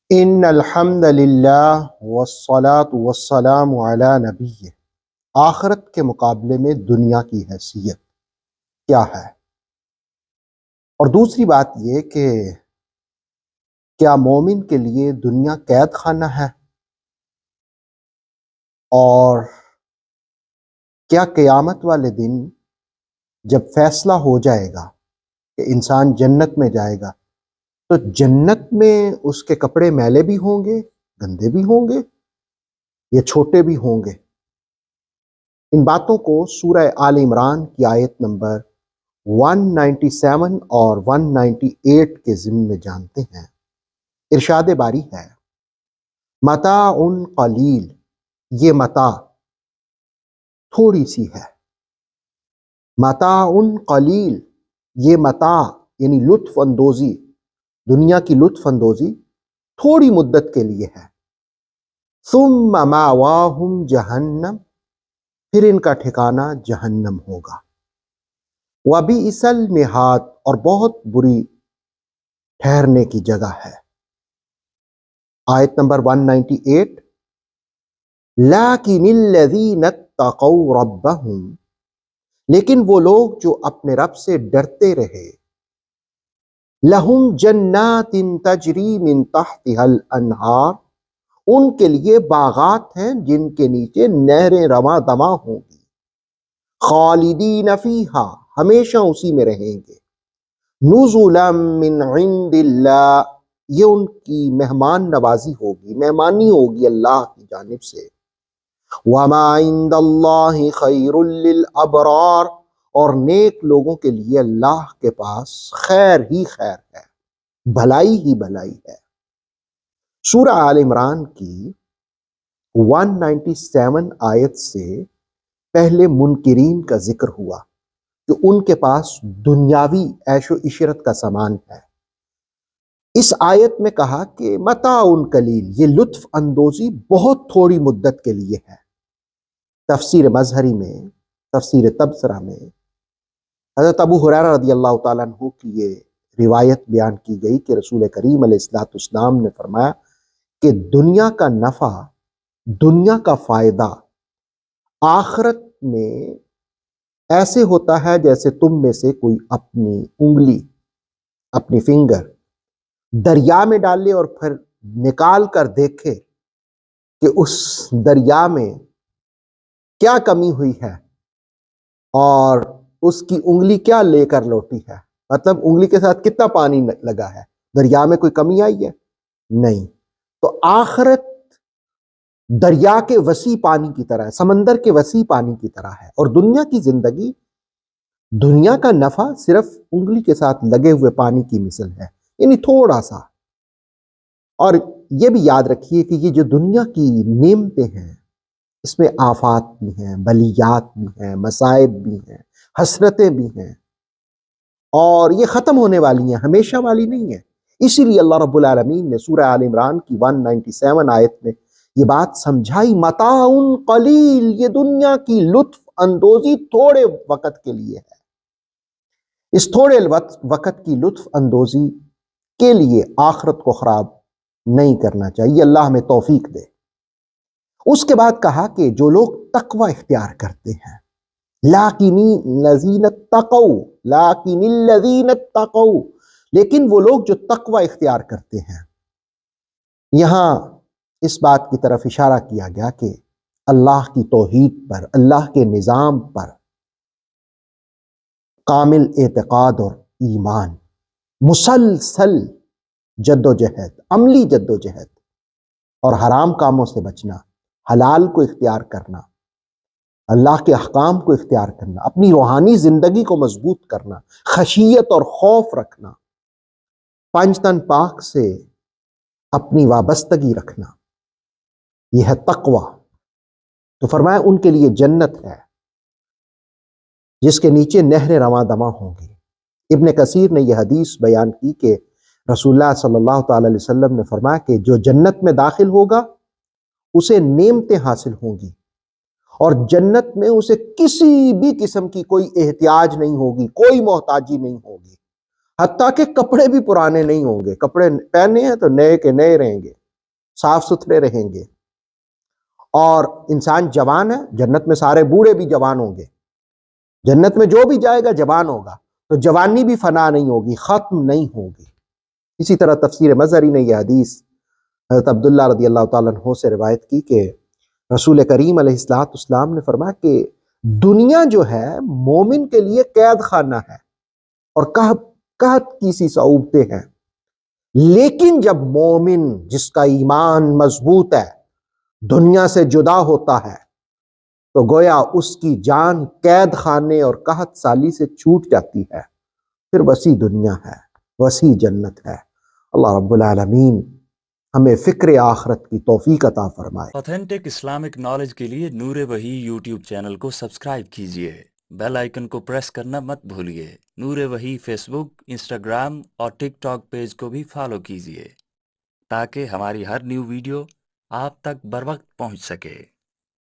ان الحمد للہ والصلاة والسلام علی نبی۔ آخرت کے مقابلے میں دنیا کی حیثیت کیا ہے؟ اور دوسری بات یہ کہ کیا مومن کے لیے دنیا قید خانہ ہے؟ اور کیا قیامت والے دن جب فیصلہ ہو جائے گا کہ انسان جنت میں جائے گا تو جنت میں اس کے کپڑے میلے بھی ہوں گے، گندے بھی ہوں گے یا چھوٹے بھی ہوں گے؟ ان باتوں کو سورہ آل عمران کی آیت نمبر 197 اور 198 کے ضمن میں جانتے ہیں۔ ارشاد باری ہے، متاع قلیل، یہ متاع تھوڑی سی ہے۔ متاع قلیل، یہ متاع یعنی لطف اندوزی، دنیا کی لطف اندوزی تھوڑی مدت کے لیے ہے۔ ثم ماواہم جہنم، پھر ان کا ٹھکانہ جہنم ہوگا۔ وبئس المہاد، اور بہت بری ٹھہرنے کی جگہ ہے۔ آیت نمبر 198، لیکن الذین اتقوا ربہم، لیکن وہ لوگ جو اپنے رب سے ڈرتے رہے، لہم جنات تجری من تحتها الانہار، ان کے لیے باغات ہیں جن کے نیچے نہریں رواں دواں ہوں گی، خالدین فیہا، ہمیشہ اسی میں رہیں گے، نزلا من عند اللہ، یہ ان کی مہمان نوازی ہوگی، مہمانی ہوگی اللہ کی جانب سے۔ وما عند اللہ خیر للابرار، اور نیک لوگوں کے لیے اللہ کے پاس خیر ہی خیر ہے، بھلائی ہی بھلائی ہے۔ سورہ آل عمران کی 197 آیت سے پہلے منکرین کا ذکر ہوا کہ ان کے پاس دنیاوی عیش و عشرت کا سامان ہے۔ اس آیت میں کہا کہ متاع قلیل، یہ لطف اندوزی بہت تھوڑی مدت کے لیے ہے۔ تفسیر مظہری میں، تفسیر تبصرہ میں حضرت ابو ہریرہ رضی اللہ تعالیٰ عنہ کی یہ روایت بیان کی گئی کہ رسول کریم علیہ الصلوۃ والسلام نے فرمایا کہ دنیا کا نفع، دنیا کا فائدہ آخرت میں ایسے ہوتا ہے جیسے تم میں سے کوئی اپنی انگلی، اپنی فنگر دریا میں ڈالے اور پھر نکال کر دیکھے کہ اس دریا میں کیا کمی ہوئی ہے اور اس کی انگلی کیا لے کر لوٹی ہے، مطلب انگلی کے ساتھ کتنا پانی لگا ہے، دریا میں کوئی کمی آئی ہے؟ نہیں۔ تو آخرت دریا کے وسیع پانی کی طرح ہے، سمندر کے وسیع پانی کی طرح ہے، اور دنیا کی زندگی، دنیا کا نفع صرف انگلی کے ساتھ لگے ہوئے پانی کی مثل ہے، یعنی تھوڑا سا۔ اور یہ بھی یاد رکھیے کہ یہ جو دنیا کی نعمتیں ہیں، اس میں آفات بھی ہیں، بلیات بھی ہیں، مصائب بھی ہیں، حسرتیں بھی ہیں، اور یہ ختم ہونے والی ہیں، ہمیشہ والی نہیں ہیں۔ اسی لیے اللہ رب العالمین نے سورہ آل عمران کی 197 آیت میں یہ بات سمجھائی، متاع قلیل، یہ دنیا کی لطف اندوزی تھوڑے وقت کے لیے ہے۔ اس تھوڑے وقت کی لطف اندوزی کے لیے آخرت کو خراب نہیں کرنا چاہیے، اللہ ہمیں توفیق دے۔ اس کے بعد کہا کہ جو لوگ تقوی اختیار کرتے ہیں، لیکن الذین اتقوا، لیکن وہ لوگ جو تقوی اختیار کرتے ہیں، یہاں اس بات کی طرف اشارہ کیا گیا کہ اللہ کی توحید پر، اللہ کے نظام پر کامل اعتقاد اور ایمان، مسلسل جد و جہد، عملی جد و جہد، اور حرام کاموں سے بچنا، حلال کو اختیار کرنا، اللہ کے احکام کو اختیار کرنا، اپنی روحانی زندگی کو مضبوط کرنا، خشیت اور خوف رکھنا، پنج تن پاک سے اپنی وابستگی رکھنا، یہ ہے تقوی۔ تو فرمایا ان کے لیے جنت ہے جس کے نیچے نہریں رواں دواں ہوں گی۔ ابن کثیر نے یہ حدیث بیان کی کہ رسول اللہ صلی اللہ تعالی علیہ وسلم نے فرمایا کہ جو جنت میں داخل ہوگا اسے نعمتیں حاصل ہوں گی، اور جنت میں اسے کسی بھی قسم کی کوئی احتیاج نہیں ہوگی، کوئی محتاجی نہیں ہوگی، حتیٰ کہ کپڑے بھی پرانے نہیں ہوں گے، کپڑے پہنے ہیں تو نئے کے نئے رہیں گے، صاف ستھرے رہیں گے. اور انسان جوان ہے، جنت میں سارے بوڑھے بھی جوان ہوں گے، جنت میں جو بھی جائے گا جوان ہوگا، تو جوانی بھی فنا نہیں ہوگی، ختم نہیں ہوگی. اسی طرح تفسیر مظہری نے یہ حدیث حضرت عبداللہ رضی اللہ تعالیٰ عنہ سے روایت کی کہ رسول کریم علیہ السلام نے فرمایا کہ دنیا جو ہے مومن کے لیے قید خانہ ہے اور قحط کی سی صعوبتیں ہیں، لیکن جب مومن جس کا ایمان مضبوط ہے دنیا سے جدا ہوتا ہے تو گویا اس کی جان قید خانے اور قحط سالی سے چھوٹ جاتی ہے، پھر وسیع دنیا ہے، وسیع جنت ہے. اللہ رب العالمین ہمیں فکر آخرت کی توفیق عطا فرمائے. آتھینٹک اسلامک نالج کے لیے نور وحی یوٹیوب چینل کو سبسکرائب کیجیے، بیل آئیکن کو پریس کرنا مت بھولیے. نور وحی فیس بک، انسٹاگرام اور ٹک ٹاک پیج کو بھی فالو کیجیے تاکہ ہماری ہر نیو ویڈیو آپ تک بر وقت پہنچ سکے.